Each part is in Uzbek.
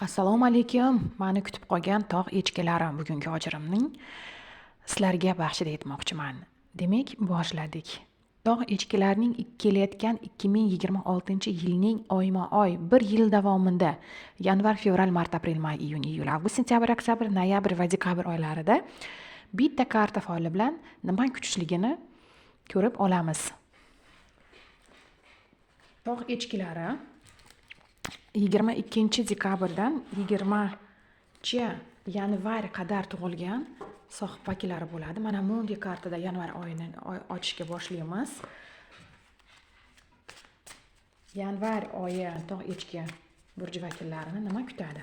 Assalomu alaykum. Meni kutib qolgan tog' echkilari bugungi ojirimning sizlarga baxshida etmoqchiman. Demak, boshladik. Tog' echkilarining kelayotgan 2026-yilning oyma-oy 1 yil davomida yanvar, fevral, mart, aprel, may, iyun, iyul, avgust, sentyabr, oktyabr, noyabr va dekabr oylarida bitta karta faoli bilan nima kuchishligini ko'rib olamiz. Tog' echkilari 22 dekabrdan 20 yanvar qadar tug'ilgan sohib vakillari bo'ladi. Mana bunday kartada yanvar oyini ochishga boshlaymiz. Yanvar oyi tog' echki burji vakillarini nima kutadi?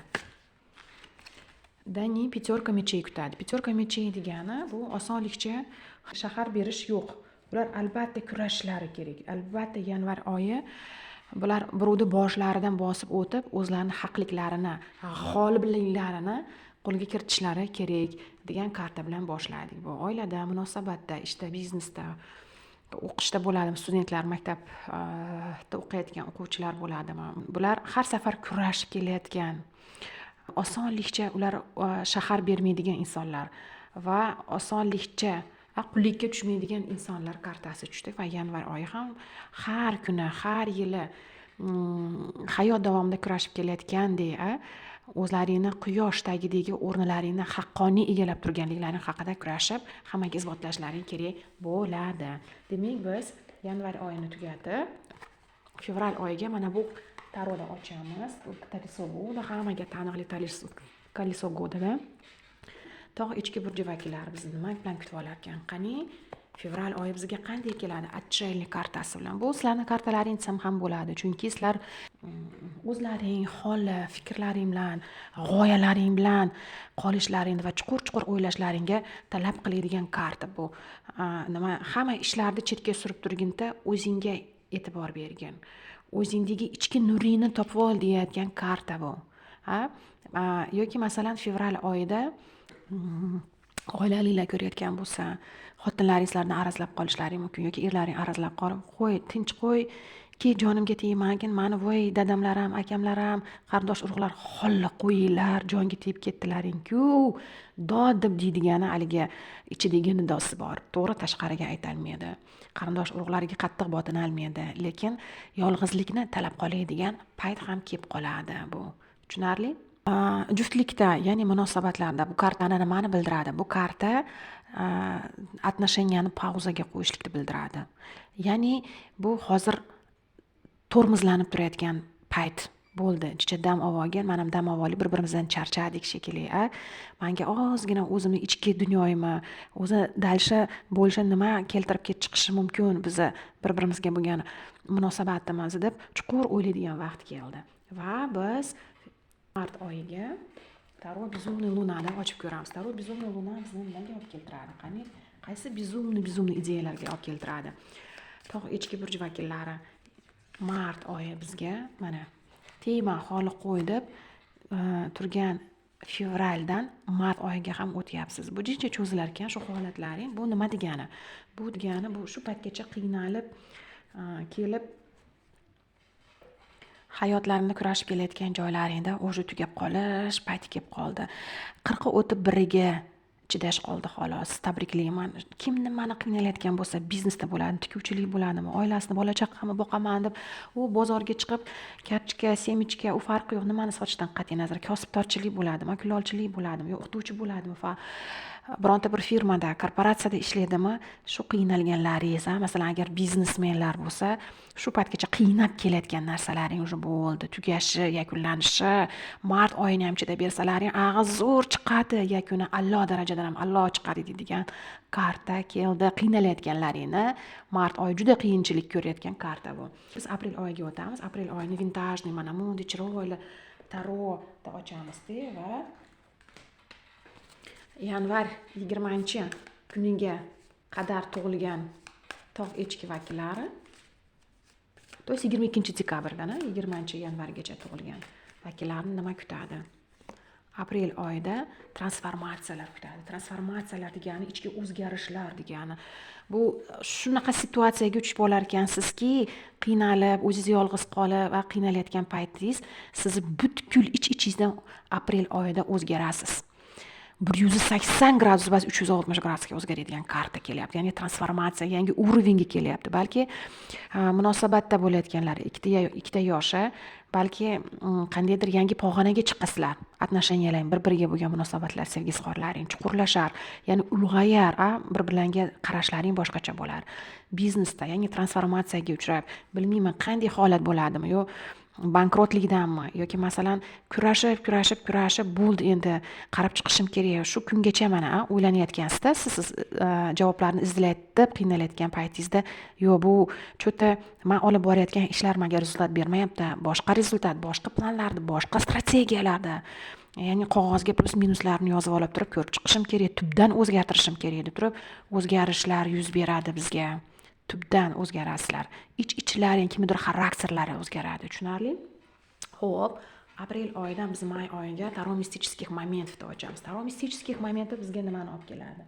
Dani peterka mechey kutadi. Peterka mechey degani bu osonlikcha shahar berish yo'q. Ular albatta kurashishlari kerak. Albatta yanvar oyi bular birovni boshlaridan bosib o'tib, o'zlarining haqliklarini, g'olibliklarini qo'lga kiritishlari kerak degan karta bilan boshladik. Bu oilada, munosabatda, ishda, biznesda, o'qishda bo'ladimi, studentlar, maktabda o'qiyotgan o'quvchilar bo'ladimi? Bular har safar kurashib kelayotgan, osonlikcha ular shahar bermaydigan insonlar va osonlikcha qullikka tushmaydigan insonlar kartasi tushdi va yanvar oyi ham har kuni, har yili hayot davomida kurashib kelayotgandek o'zlaringni quyosh tagidagi o'rnlaringni haqqoniy egallab turganliklaring haqida kurashib, hammaga isbotlashlaring kerak bo'ladi. Demak, biz yanvar oyini tugatib, fevral oyiga mana bu taroda ochamiz. Bu Taliso Goda, hammaga taniqli Taliso Godada. Tog' echki burji vakillari bizni nima bilan kutib olar ekan? Qani, fevral oyi bizga qanday keladi? Отчаянный kartasi bilan. Bu sizlarning kartalaring desam ham bo'ladi, chunki sizlar o'zlaring, holi, fikrlaring bilan, g'oyalaring bilan qolishlaringni va chuqur-chuqur o'ylashlaringga talab qiladigan karta bu. Nima, hamma ishlarni chetga surib turginda o'zingga e'tibor bergin. O'zingdagi ichki nuringni topib ol deyotgan karta bu. Yoki masalan fevral oyida oilaliklar ko'rayotgan bo'lsa, xotinlaringizlarni arazlab qolishlari mumkin yoki erlaring arazlab qolib, "Qo'y, tinch qo'y, ki jonimga tegmagin, mani voy dadamlarim, akamlarim, qarindosh urug'lar xolla qo'yinglar, jonga tegib ketdilaring-ku" dod deb deydigani haligi ichidagi nidosi bor. To'g'ri, tashqariga aytolmaydi. Qarindosh urug'larga qattiq botinolmaydi, lekin yolg'izlikni talab qoladigan payt ham kelib qoladi bu. Tushunarli? Juftlikda, ya'ni munosabatlarda bu kartani nimani bildiradi? Bu karta отношенияni pauzaga qo'yishlikni bildiradi. Ya'ni bu hozir tormozlanib turayotgan payt bo'ldi. Jicha dam olgan, men ham dam olib bir-birimizdan charchadik shekilli. Menga ozgina o'zimni ichki dunyoyimni, o'zi dalsha bo'lishi nima keltirib chiqishi mumkin bizni bir-birimizga bo'lgan munosabatimiz deb chuqur o'ylaydigan vaqt keldi. Va biz mart oyiga Taro Безумный Luna'dan ochib ko'ramiz. Taro Безумный Luna bizni nimaga olib keltiradi? Qani, qaysi безумный ideyalarga olib keltiradi? Tog' echki burji vakillari mart oyi bizga mana tema holi qo'y deb turgan fevraldan mart oyiga ham o'tyapsiz. Bu jincha cho'zilar ekan shu holatlaring. Bu nima degani? Bu degani bu shu paytgacha qiynalib kelib hayotlarini kurashib kelayotgan joylaringda o'zi tugab qolish payti kelib qoldi. 40 o'tib biriga chidash qoldi xolos. Tabriklayman. Kim nimani qiynalayotgan bo'lsa, biznesda bo'ladi, tikuvchilik bo'ladimi, oilasini, bola chaqamni boqaman deb u bozorga chiqib, kartochka, semichka, u farqi yo'q, nimani sotishdan qat'iy nazar, kasbdorchilik bo'ladimi, kulolchilik bo'ladimi, yo o'qituvchi bo'ladimi, bironta bir firmada, korporatsiyada ishlaydimi, shu qiynalganlaringiz, masalan agar biznesmenlar bo'lsa, shu paytgacha qiynab kelayotgan narsalaring уже bo'ldi, tugashi, yakunlanishi, mart oyini ham chidab bersalaring, ag'iz zo'r chiqadi, yakuni Alloh darajadan ham Alloh chiqadi deydigan karta keldi. Qiynalayotganlaringni mart oyi juda qiyinchilik ko'rayotgan karta bu. Biz aprel oyiga o'tamiz. Aprel oyini vintajniy mana bunday chiroyli tarotda ochamiz-da va yanvar 20-kuniga qadar tug'ilgan tog' echki vakillari, to есть 22 dekabrdan 20 yanvargacha tug'ilgan vakillarni nima kutadi? Aprel oyida transformatsiyalar kutadi. Transformatsiyalar degani ichki o'zgarishlar degani. Bu shunaqa situatsiyaga tushib olar ekansizki, qiynalib, o'zingiz yolg'iz qolib va qiynalayotgan paytingiz sizni butkul ich-ichingizdan aprel oyida o'zgarasiz. 180 gradus emas 360 gradusga o'zgaradigan karta kelyapti. Ya'ni transformatsiya, yangi уровеньga kelyapti. Balki munosabatda bo'layotganlar, ikkita yoshi, balki qandaydir yangi pog'onaga chiqasizlar. Отношениялар, bir-biriga bo'lgan munosabatlar, sevgi-izhorlaring chuqurlashar, ya'ni ulg'ayar, bir-birlarga qarashlaring boshqacha bo'lar. Biznesda yangi transformatsiyaga uchrab, bilmayman qanday holat bo'ladimi, yo bankrotlikdanmi yoki masalan kurashib bo'ldi, endi qarab chiqishim kerak, shu kungacha mana o'ylanayotgansizda, siz javoblarni izlayotib qiynalayotgan paytingizda, yo bu cho'ta men olib borayotgan ishlar menga rezultat bermayapti, boshqa rezultat, boshqa planlarni, boshqa strategiyalarda, ya'ni qog'ozga plyus minuslarni yozib olib turib ko'rib chiqishim kerak, tubdan o'zgartirishim kerak deb turib o'zgarishlar yuz beradi bizga. Tubdan o'zgarasizlar. Ich-ichlaring, kimnidir xarakterlari o'zgaradi, tushunarli? Xo'p, aprel oyidan biz may oyiga Taro mistikskiy momentni ochamiz. Taro mistikskiy momenti bizga nimani olib keladi?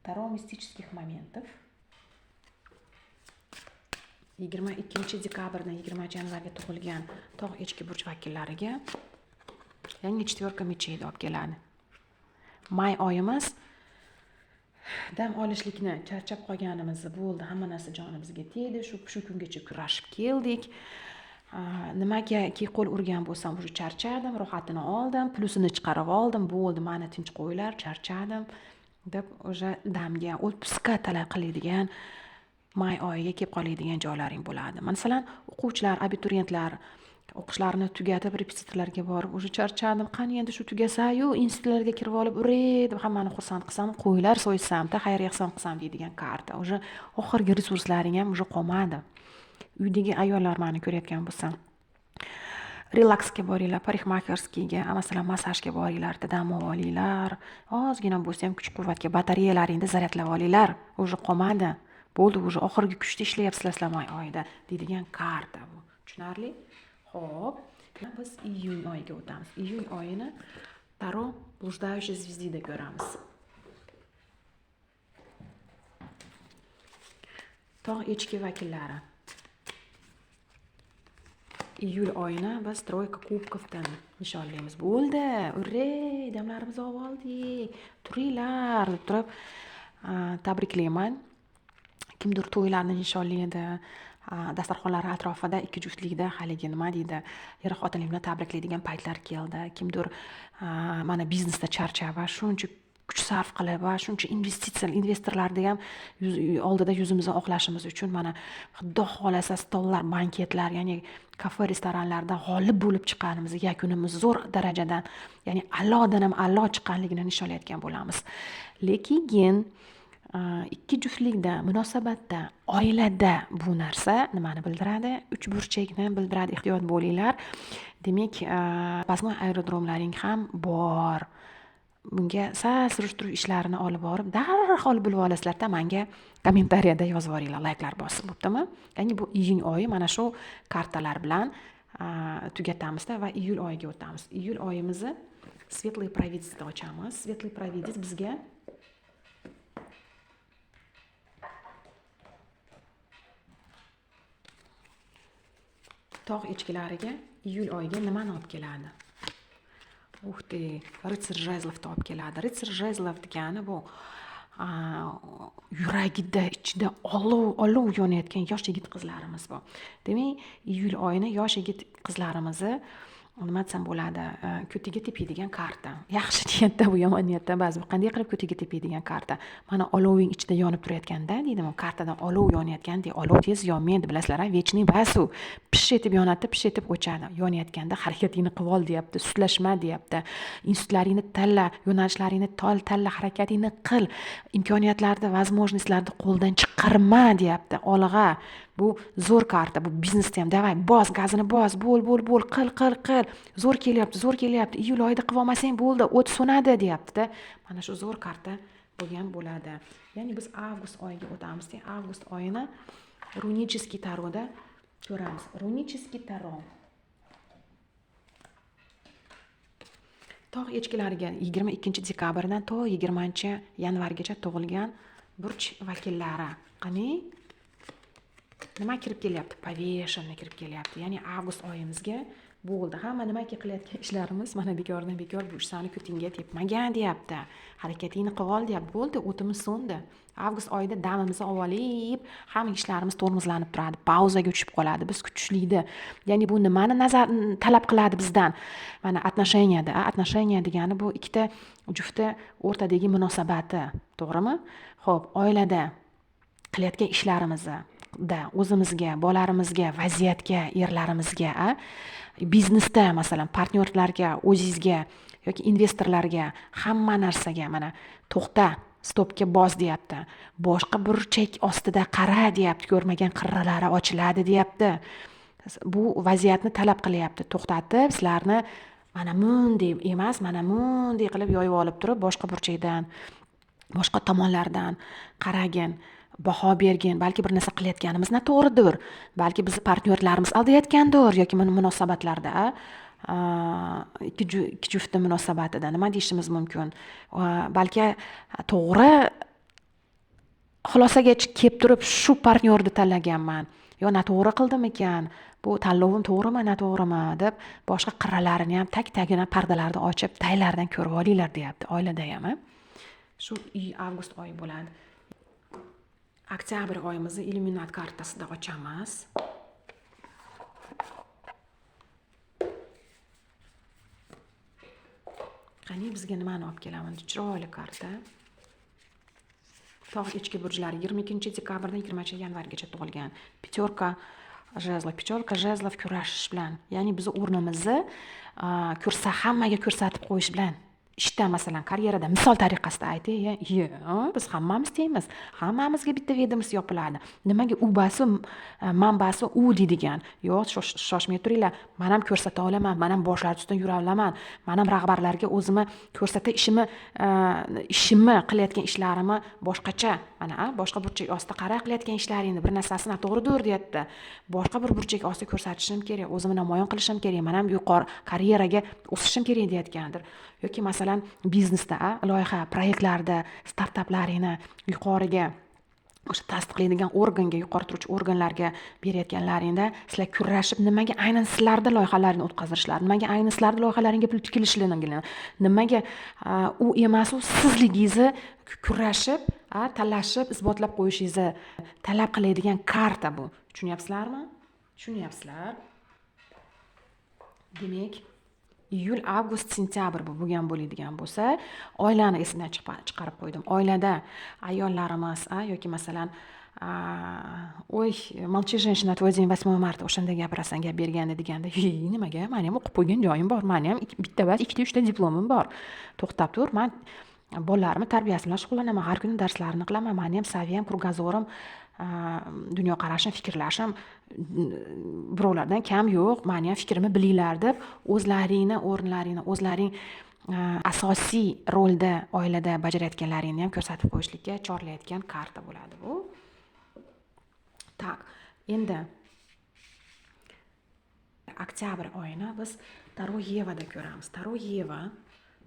Taro mistikskiy momenti 22-dekabrdan 20-yanvarga tug'ilgan tog' echki burch vakillariga yangi четверка mecheyni olib keladi. May oyimiz dam olishlikni, charchab qolganimizni bo'ldi, hamma narsa jonimizga tegdi, shu kungacha kurashib keldik. Nimagaki qo'l urgan bo'lsam, o'sha charchadim, rohatini oldim, plyusini chiqarib oldim, bo'ldi, meni tinch qo'yinglar, charchadim deb o'sha damga отпуска talab qiladigan may oyiga kelib qoladigan joylaring bo'ladi. Masalan, o'quvchilar, abituriyentlar o'qishlarini tugatib repetitorlarga borib, o'sha charchadim, qani endi shu tugasa-yu, institutlarga kirib olib, deb hammani xursand qilsam, qo'ylar so'ysamda, xayriya ehson qilsam deydigan karta. O'sha oxirgi resurslaring ham o'sha qolmadi. Uydagi ayollar meni ko'rayotgan bo'lsa, relaksga boringlar, parikmakerskiyga, masalan, massajga boringlar, dam olinglar. Ozgina bo'lsa ham kuch-quvvatga, batareyalaringni zaryadlab olinglar. O'sha qolmadi. Bo'ldi, o'sha oxirgi kuchda ishlayapsizlar may oyida deydigan karta bu. Tushunarli? Xo'p, biz iyun oyiga o'tamiz. Iyun oyini Taro блуждающей звездida ko'ramiz. Tog' echki vakillari. Iyul oyini biz troyka kubkovdan nishonlaymiz. Bo'ldi, urre, damlarimizni oldik. Turinglar deb turib tabriklayman. Kimdir to'ylarni nishonlaydi, dasturxonlar atrofida ikki juftlikda haligi nima deydi, er-xotinlikni tabriklaydigan paytlar keldi. Kimdir mana biznesda charchab va shuncha kuch sarf qilib va shuncha investorlarni ham oldida yuzimizni oqlashimiz uchun mana xudo xolasa stollar, banketlar, ya'ni kafe, restoranlarda g'olib bo'lib chiqqanimiz, yakunimiz zo'r darajadan, ya'ni a'lodan ham a'lo chiqqanligini nishonlayotgan bo'lamiz. Lekin ikki juftlikda, munosabatda, oilada bu narsa nimani bildiradi? Uchburchakni bildiradi. Ehtiyot bo'linglar. Demak, bazmi aerodromlaring ham bor. Bunga surishtiruv ishlarini olib borib, darhol bilib olasizlar-da, menga kommentariyada yozib yuboringlar, layklar bosib, bo'ptimi? Ya'ni bu iyun oyi mana shu kartalar bilan tugatamizda va iyul oyiga o'tamiz. Iyul oyimizni Светлый провидецni ochamiz. Светлый провидец bizga tog' echkilariga iyul oyiga nimani olib keladi? Ritsar jezlovni olib keladi. Ritsar jezlov degani bu yuragida, ichida olov yonayotgan yosh yigit qizlarimiz bu. Demak, iyul oyini yosh yigit qizlarimizni nima desam bo'ladi, ko'tiga tepadigan karta. Yaxshi niyatda, bu yomon niyatda ba'zi qanday qilib ko'tiga tepadigan karta. Mana oloving ichida yonib turayotganda, deydimi, kartadan olov yonayotganda, olov tez yonmaydi, bilasizlar, vechniy basu. Pish etib yonadi, pish etib o'chadi. Yonayotganda harakatingni qilib ol deyapti, sutlashma deyapti. Institutlaringni tanla, yo'nalishlaringni tanla, harakatingni qil. Imkoniyatlarni, возможностьlarni qo'ldan chiqarma deyapti. Olg'a. Bu zo'r karta, bu biznesda ham davay, bos, gazini bos, bo'l, qil. Zo'r kelyapti. Iyul oyida qilib olmasang bo'ldi, o't so'nadi deyapti-da. Mana shu zo'r karta bo'lgan bo'ladi. Ya'ni biz avgust oyiga o'tamiz. Avgust oyini runический taroda ko'ramiz. Runический taro. tog' echkilariga 22 dekabrdan to 20 yanvargacha tug'ilgan burch vakillari. Qani? Nima kirib kelyapti? Повешенный kirib kelyapti. Ya'ni avgust oyimizga bo'ldi. Hamma nimaki qilayotgan ishlarimiz mana bekordan bekor bu ishlarni kutingga tepmagan deyapti. Harakatingni qilib ol deyapti. Bo'ldi, o'timiz so'ndi. Avgust oyida damimizni olib, hamma ishlarimiz tormozlanib turadi, pauzaga tushib qoladi. Biz kutishlikda. Ya'ni bu nimani talab qiladi bizdan? Mana отношения degani bu ikkita juftda o'rtadagi munosabati, to'g'rimi? Xo'p, oilada qilayotgan ishlarimizni o'zimizga, bolalarimizga, vaziyatga, erlarimizga, biznesda masalan partnyorlarga, o'zingizga yoki investorlarga, hamma narsaga mana to'xta, stopga bos deyapti. Boshqa burchak ostida qara deyapti, ko'rmagan qirralari ochiladi deyapti. Bu vaziyatni talab qilyapti. To'xtatib, sizlarni mana bunday emas, mana bunday qilib yoyib olib turib, boshqa burchakdan, boshqa tomonlardan qaragin. Baho bergin, balki bir narsa qilayotganimiz noto'g'ridir, balki bizni partnyorlarimiz aldayotgandir yoki munosabatlarda ikki juftni munosabatida nima deyishimiz mumkin, balki to'g'ri xulosaga kelib turib shu partnyorni tanlaganman, yo noto'g'ri qildimikan, bu tanlovim to'g'rimi noto'g'rimi deb boshqa qirralarini ham tag-tagini pardalarni ochib taylardan ko'rib olinglar deyapti. Oilada ham shu avgust oyi bo'ladi. Oktyabr oyimizni illyuminat kartasida ochamiz. Qani bizga nimani olib kelamiz? Chiroyli karta. Tog' echki burchlari 22 dekabrdan 20 yanvargacha tug'ilgan. Peterka jezlov kurashish bilan, ya'ni biz o'rnimizni hammaga ko'rsatib qo'yish bilan. Ishda masalan karyerada misol tariqasida aytay, biz hammamiz tengmiz, hammamizga bitta vedimiz yopiladi. Nimaga ubasi manbasi u deydigan? Yo'q, shoshmay turinglar. Men ham ko'rsata olaman, men ham boshlar ustidan yura olaman. Men ham rahbarlarga o'zimni ko'rsata ishimni qilayotgan ishlarimni boshqacha, mana boshqa burchak ostida qara qilayotgan ishlaringni bir narsasi noto'g'ridir deyapti. Boshqa bir burchak ostida ko'rsatishim kerak, o'zimni namoyon qilishim kerak, men ham yuqori karyeraga o'sishim kerak deyotgandir. Yoki masalan biznesda, loyiha, proyektlarda startaplaringni yuqoriga o'sha tasdiqlaydigan organga, yuqori turuvchi organlarga berayotganlaringda sizlar kurashib, nimaga aynan sizlarda loyihalarini o'tkazishlar, nimaga aynan sizlarda loyihalaringga pul tikilishlari, nimaga u emas, u sizligingizni kurashib, tanlashib, isbotlab qo'yishingizni talab qiladigan karta bu. Tushunyapsizlarmi? Tushunyapsizlar? Demak, iyul, avgust, sentyabr bu bo'lgan bo'ladigan bo'lsa, oilani esimdan chiqarib qo'ydim. Oilada ayollarimiz yoki masalan, молчи, женщина, твой день 8 marta o'shanda gapirasan, gap berganda deganda, nimaga? Men ham o'qib qo'ygan joyim bor, men ham bitta emas, ikkita, uchta diplomim bor. To'xtab tur, men bolalarimni tarbiyasi bilan shug'ullanaman, har kuni darslarini qilaman, men ham saviyam, krugozorim, dunyoqarashim, fikrlashim birovlardan kam yo'q, meni ham fikrimni bilinglar deb o'zlaringni o'rnlaringni, o'zlaring asosiy rolda oilada bajarayotganlaringni ham ko'rsatib qo'yishlikka chorlayotgan karta bo'ladi bu. Tak, endi oktyabr oyini biz Taro Yevada ko'ramiz. Taro Yeva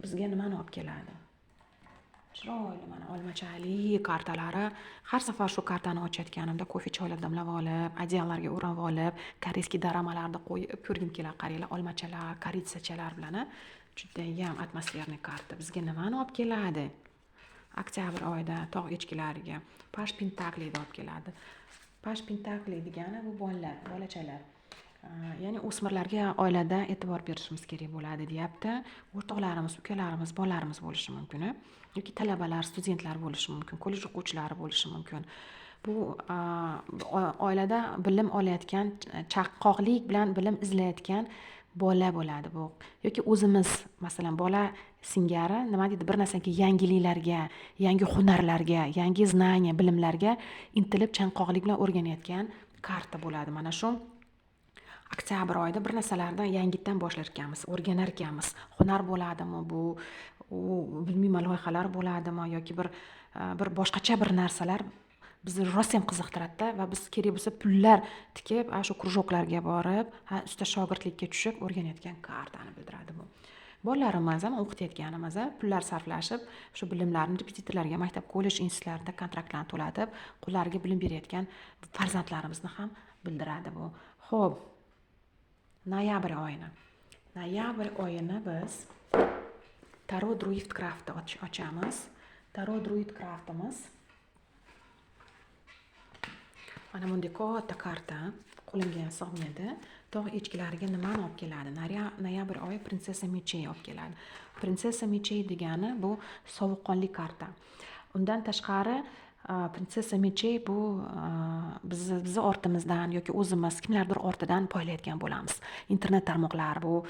bizga nimani olib keladi? Chiroyli mana olmachali kartalari. Har safar shu kartani ochayotganimda kofe choylar damlab olib, adyallarga o'rab olib, koreyskiy doramalarni qo'yib ko'rgim keladi. Qaranglar, olmachalar, koritsachalar bilan juda ham atmosferniy karta. Bizga nimani olib keladi? Oktyabr oyida tog' echkilariga Pash Pentakli olib keladi. Pash Pentakli degani bu bolalar, bolachalar. Ya'ni o'smirlarga oilada e'tibor berishimiz kerak bo'ladi deyapti. O'rtoqlarimiz, ukalarimiz, bolalarimiz bo'lishi mumkin, yoki talabalar, studentlar bo'lishi mumkin, kollej o'quvchilari bo'lishi mumkin. Bu oilada bilim olayotgan, chaqqoqlik bilan bilim izlayotgan bola bo'ladi bu. Yoki o'zimiz, masalan, bola singari nima deydi, bir narsaga, yangiliklarga, yangi hunarlarga, yangi znaniya, bilimlarga intilib chanqoqlik bilan o'rganayotgan karta bo'ladi. Mana shu oktyabr oyida bir narsalarni yangitdan boshlar ekanmiz, o'rganar ekanmiz. Hunar bo'ladimi bu, bilmayman, loyihalar bo'ladimi yoki bir boshqacha bir narsalar bizni rosa ham qiziqtiradi va biz kerak bo'lsa pullar tikib, shu krujoklarga borib, usta shogirdlikka tushib o'rganayotgan kartani bildiradi bu. bolalarimiz ham o'qitayotganimiz pullar sarflashib shu bilimlarni repetitorlarga maktab kollej institutlarida kontraktlarni to'latib qo'llariga bilim berayotgan farzandlarimizni ham bildiradi bu. Xo'p, noyabr oyini biz Tarot Druid Craft'ni ochamiz. Tarot Druid Craft'imiz mana bunday katta karta, qo'limga ham sig'maydi. Tog' echkilariga nimani olib keladi? Noyabr oyi Prinsessa Mechey olib keladi. Prinsessa Mechey degani bu sovuqqonli karta. Undan tashqari Prinsessa Mechey bu bizni ortimizdan yoki o'zimiz kimlardir ortidan poylayotgan bo'lamiz. Internet tarmoqlari bu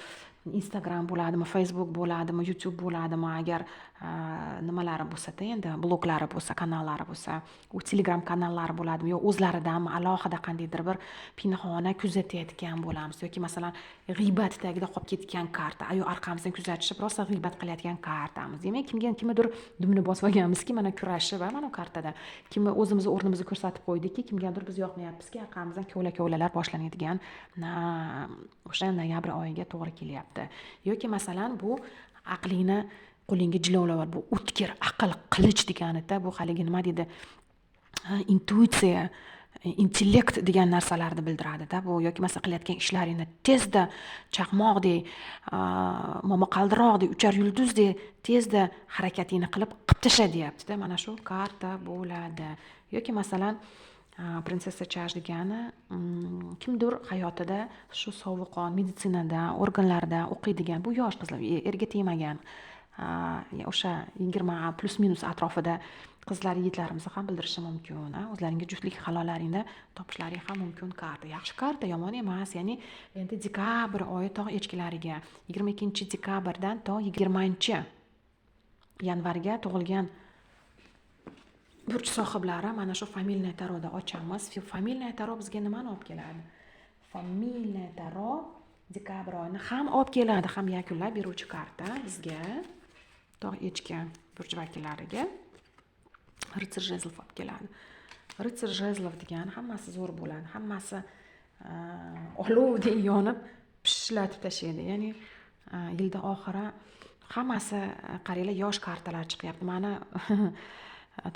Instagram bo'ladimi, Facebook bo'ladimi, YouTube bo'ladimi, agar nimalari bo'lsa-da, endi bloglari bo'lsa, kanallari bo'lsa, u Telegram kanallari bo'ladimi, yo o'zlaridanmi alohida qandaydir bir pinhona kuzatayotgan bo'lamiz yoki masalan g'iybat tagida qolib ketgan karta, ayo orqamizdan kuzatishib rosa g'iybat qilayotgan kartamiz. Demak, kimgadir dumini bosib olganmizki, mana kurashib, mana kartada kimni o'zimizni o'rnimizni ko'rsatib qo'ydikki, kimgadir biz yoqmayapmizki, orqamizdan kovlalar boshlanadigan o'sha noyabr oyiga to'g'ri kelyapti. Yoki masalan bu aqlingni qo'lingga jilovlavar, bu o'tkir aql qilich deganida, bu haligi nima deydi, intuitsiya, intellekt degan narsalarni bildiradida. Bu yoki masalan qilayotgan ishlaringni tezda chaqmoqdek, momaqaldiroqdek, uchar yulduzdek tezda harakatingni qilib tasha deyapti-da. Mana shu karta bo'ladi. Yoki masalan Prinsessa Charge degani kimdir hayotida shu sovuqon, meditsinada, organlarda o'qiydigan bu yosh qizlar, erga tegmagan, o'sha 20 plus minus atrofida qizlar, yigitlarimizni ham bildirishi mumkin. O'zlaringga juftlik halollaringda topishlaring ham mumkin karta. Yaxshi karta, yomon emas. Ya'ni endi dekabr oyi tog' echkilariga 22-dekabrdan to 20-yanvarga tug'ilgan burch sohiblari mana shu familiya tarotda ochamiz. Familiya tarot bizga nimani olib keladi? Familiya tarot dekabr oyini ham olib keladi, ham yakunlab beruvchi karta bizga, tog' echki burch vakillariga Ritsar Jezlov olib keladi. Ritsar Jezlov degani hammasi zo'r bo'ladi, hammasi olovdek yonib pishlatib tashlaydi. Ya'ni yilda oxiri hammasi qaranglar, yosh kartalar chiqyapti. Mana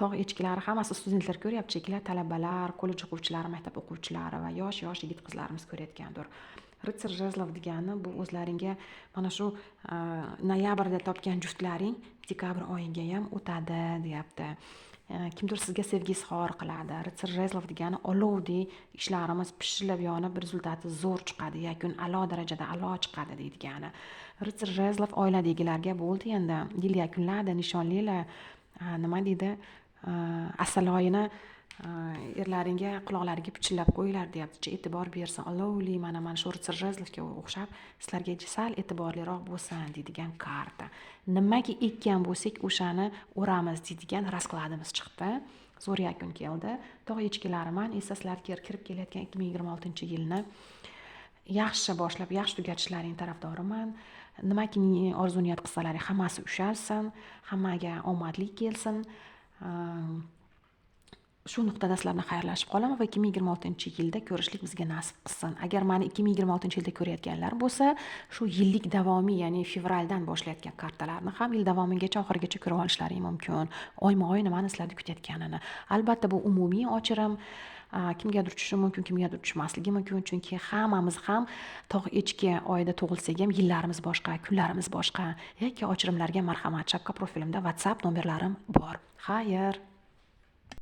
tog' echkilari hammasi studentlar ko'ryapti, shekillar talabalar, kollej o'quvchilari, maktab o'quvchilari va yosh yigit qizlarimiz ko'rayotgandir. Ritsar Jezlov degani bu o'zlaringga mana shu noyabrda topgan juftlaring dekabr oyiga ham o'tadi deyapti. Kimdir sizga sevgi izhor qiladi. Ritsar Jezlov degani olovdek ishlarimiz pishillab yonib, rezultati zo'r chiqadi, yakun a'lo darajada a'lo chiqadi deydigani. Ritsar Jezlov oiladagilarga bo'ldi, endi yil yakunladi, nishonlilar, nima deydi, asal oyini erlaringga quloqlariga pichillab qo'yinglar deyapti. E'tibor bersin, olovli mana shu Ritsar Jezlovga o'xshab sizlarga sal e'tiborliroq bo'lsin deydigan karta. Nimaga ekkan bo'lsak o'shani o'ramiz deydigan raskladimiz chiqdi. Zo'r yakun keldi. Tog' echkilarim, men esa sizlarga kirib kelayotgan 2026-yilni yaxshi boshlab, yaxshi tugatishlaring tarafdoriman. Nimaki orzu niyat qilsalaring hammasi ushalsin, hammaga omadli kelsin. Shu nuqtada sizlarni xayrlashib qolaman va 2026-yilda ko'rishlik bizga nasib qilsin. Agar meni 2026-yilda ko'rayotganlar bo'lsa, shu yillik davomiy, ya'ni fevraldan boshlayotgan kartalarni ham yil davomigacha oxirigacha ko'rib olishlaring mumkin. Oyma-oy nimani sizlarni kutayotganini. Albatta bu umumiy ochirim. Kimgadir tushishi mumkin, kimgadir tushmasligi mumkin, chunki hammamiz ham tog' echki oyida tug'ilsak ham yillarimiz boshqa, kunlarimiz boshqa. Yoki ochirimlarga marhamat, shapka profilimda WhatsApp nomerlarim bor. Xayr.